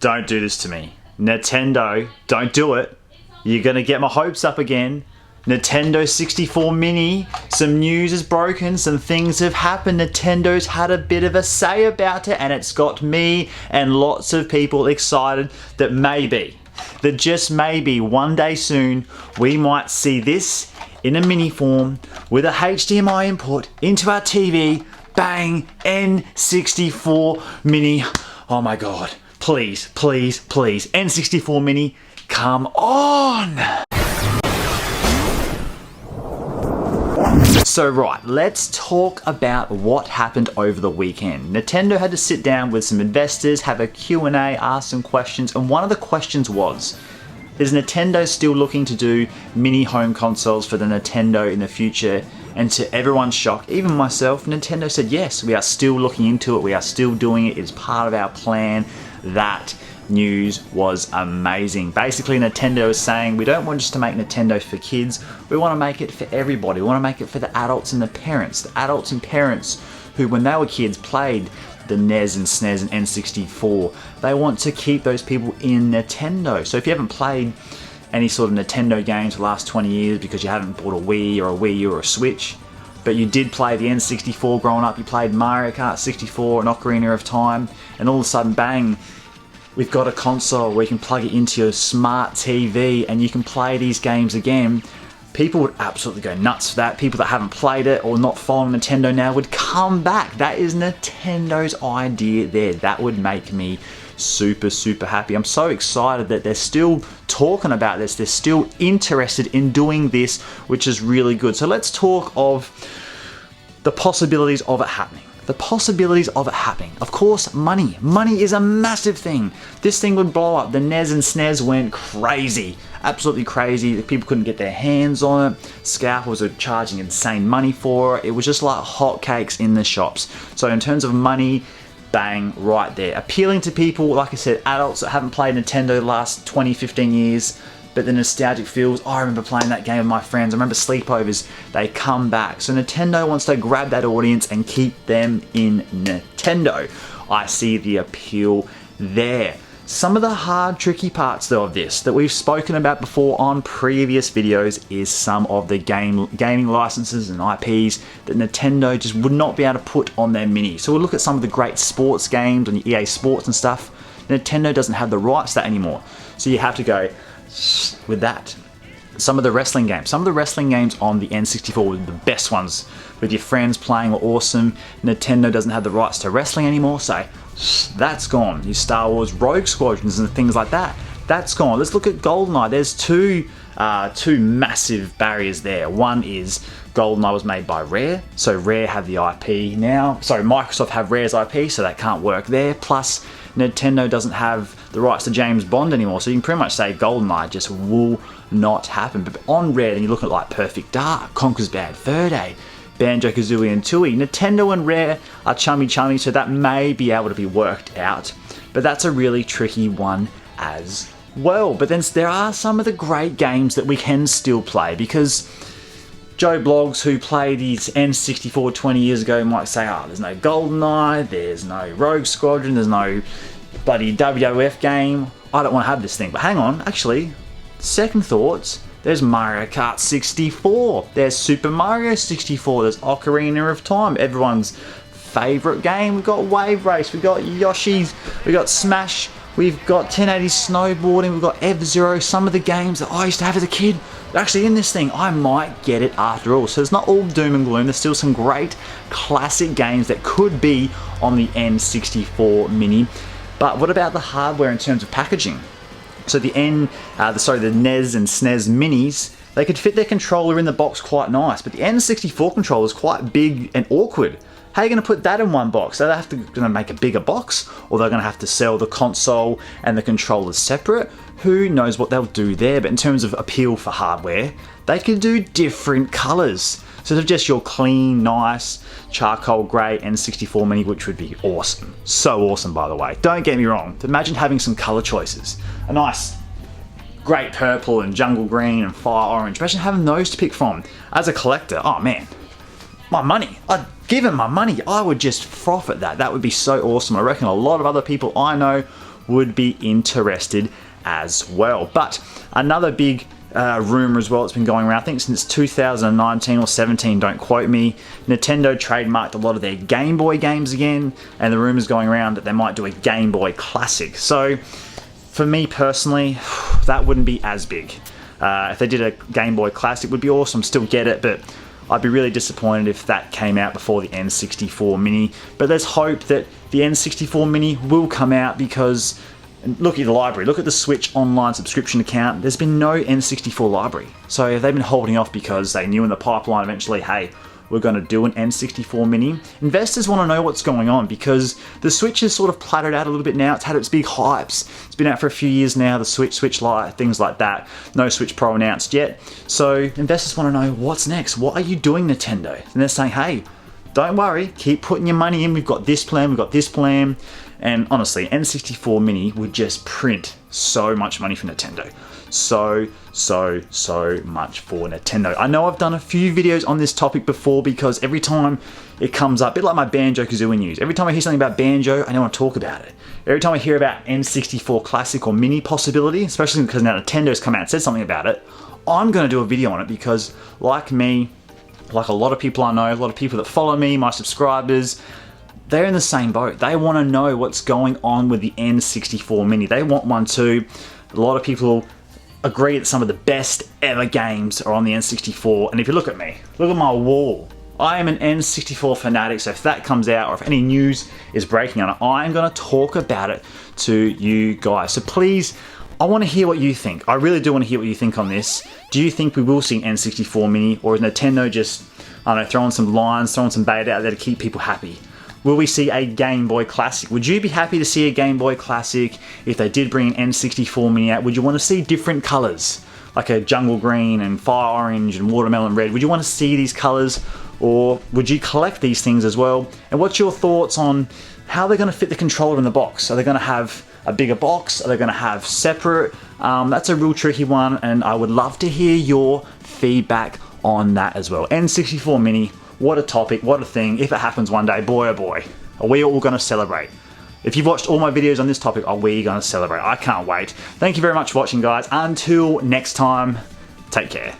Don't do this to me. Nintendo, don't do it. You're gonna get my hopes up again. Nintendo 64 Mini, some news is broken, some things have happened. Nintendo's had a bit of a say about it, and it's got me and lots of people excited that just maybe one day soon we might see this in a mini form with a HDMI input into our TV. Bang, N64 Mini. Oh my god, please, please, please, N64 Mini, come on. So right, let's talk about what happened over the weekend. Nintendo had to sit down with some investors, have a Q&A, ask some questions, and one of the questions was, is Nintendo still looking to do mini home consoles for the Nintendo in the future? And to everyone's shock, even myself, Nintendo said yes, we are still looking into it, we are still doing it, it's part of our plan. That news was amazing. Basically, Nintendo is saying we don't want just to make Nintendo for kids, we want to make it for everybody. We want to make it for the adults and the parents. The adults and parents who, when they were kids, played the NES and SNES and N64. They want to keep those people in Nintendo. So if you haven't played any sort of Nintendo games for the last 20 years because you haven't bought a Wii or a Wii U or a Switch, but you did play the N64 growing up, you played Mario Kart 64 and Ocarina of Time, and all of a sudden, bang, we've got a console where you can plug it into your smart TV and you can play these games again. People would absolutely go nuts for that. People that haven't played it or not following Nintendo now would come back. That is Nintendo's idea there. That would make me super, super happy. I'm so excited that they're still talking about this. They're still interested in doing this, which is really good. So let's talk of the possibilities of it happening. The possibilities of it happening. Of course, money. Money is a massive thing. This thing would blow up. The NES and SNES went crazy. Absolutely crazy. People couldn't get their hands on it. Scalpers were charging insane money for it. It was just like hotcakes in the shops. So in terms of money, bang, right there. Appealing to people, like I said, adults that haven't played Nintendo the last 20, 15 years, but the nostalgic feels, oh, I remember playing that game with my friends, I remember sleepovers, they come back. So Nintendo wants to grab that audience and keep them in Nintendo. I see the appeal there. Some of the hard, tricky parts though of this that we've spoken about before on previous videos is some of the gaming licenses and IPs that Nintendo just would not be able to put on their Mini. So we'll look at some of the great sports games on EA Sports and stuff. Nintendo doesn't have the rights to that anymore. So you have to go with that. Some of the wrestling games on the N64 were the best ones. With your friends playing were awesome. Nintendo doesn't have the rights to wrestling anymore, so that's gone. Your Star Wars Rogue Squadrons and things like that, that's gone. Let's look at GoldenEye. There's two massive barriers there. One is GoldenEye was made by Rare, so Rare have the IP now. Sorry, Microsoft have Rare's IP, so that can't work there. Plus, Nintendo doesn't have the rights to James Bond anymore, so you can pretty much say GoldenEye just will not happen. But on Rare, then you look at like Perfect Dark, Conker's Bad Fur Day, Banjo-Kazooie and Tooie. Nintendo and Rare are chummy, so that may be able to be worked out, but that's a really tricky one as well. But then there are some of the great games that we can still play, because Joe Blogs, who played these N64 20 years ago, might say, oh, there's no GoldenEye, there's no Rogue Squadron, there's no bloody WWF game, I don't want to have this thing. But hang on, actually, second thoughts, there's Mario Kart 64, there's Super Mario 64, there's Ocarina of Time, everyone's favourite game. We've got Wave Race, we've got Yoshi's, we've got Smash, we've got 1080 snowboarding, we've got F-Zero. Some of the games that I used to have as a kid are actually in this thing. I might get it after all. So it's not all doom and gloom. There's still some great classic games that could be on the N64 Mini. But what about the hardware in terms of packaging? So the NES and SNES Minis, they could fit their controller in the box quite nice, but the N64 controller is quite big and awkward. How are you going to put that in one box? Are they going to make a bigger box, or they're going to have to sell the console and the controllers separate? Who knows what they'll do there? But in terms of appeal for hardware, they could do different colors. So of just your clean, nice, charcoal grey N64 Mini, which would be awesome. So awesome, by the way. Don't get me wrong. Imagine having some color choices. A nice great purple and jungle green and fire orange. Imagine having those to pick from. As a collector, oh man, my money. I'd give him my money. I would just froth at that. That would be so awesome. I reckon a lot of other people I know would be interested as well. But another big rumor as well that's been going around, I think since 2019 or 17, don't quote me, Nintendo trademarked a lot of their Game Boy games again, and the rumors going around that they might do a Game Boy Classic. So for me personally, that wouldn't be as big. If they did a Game Boy Classic, it would be awesome, still get it, but I'd be really disappointed if that came out before the N64 Mini. But let's hope that the N64 Mini will come out, because look at the library, look at the Switch online subscription account, there's been no N64 library. So they've been holding off because they knew in the pipeline eventually, hey, we're going to do an N64 Mini. Investors want to know what's going on, because the Switch has sort of plateaued out a little bit now. It's had its big hypes. It's been out for a few years now, the Switch Lite, things like that. No Switch Pro announced yet. So investors want to know what's next. What are you doing, Nintendo? And they're saying, hey, don't worry, keep putting your money in. We've got this plan, we've got this plan. And honestly, N64 Mini would just print so much money for Nintendo. So much for Nintendo. I know I've done a few videos on this topic before, because every time it comes up, a bit like my Banjo-Kazooie news, every time I hear something about Banjo, I don't want to talk about it. Every time I hear about N64 Classic or Mini possibility, especially because now Nintendo's come out and said something about it, I'm going to do a video on it, because like me, like a lot of people I know, a lot of people that follow me, my subscribers, they're in the same boat. They want to know what's going on with the N64 Mini. They want one too. A lot of people agree that some of the best ever games are on the N64. And if you look at me, look at my wall. I am an N64 fanatic, so if that comes out, or if any news is breaking on it, I'm going to talk about it to you guys. So please, I want to hear what you think. I really do want to hear what you think on this. Do you think we will see an N64 Mini, or is Nintendo just, I don't know, throwing some lines, throwing some bait out there to keep people happy? Will we see a Game Boy Classic? Would you be happy to see a Game Boy Classic if they did bring an N64 Mini out? Would you want to see different colours, like a jungle green and fire orange and watermelon red? Would you want to see these colours, or would you collect these things as well? And what's your thoughts on how they're going to fit the controller in the box? Are they going to have a bigger box? Are they going to have separate? That's a real tricky one, and I would love to hear your feedback on that as well. N64 Mini, what a topic, what a thing. If it happens one day, boy oh boy, are we all going to celebrate? If you've watched all my videos on this topic, are we going to celebrate? I can't wait. Thank you very much for watching, guys. Until next time, take care.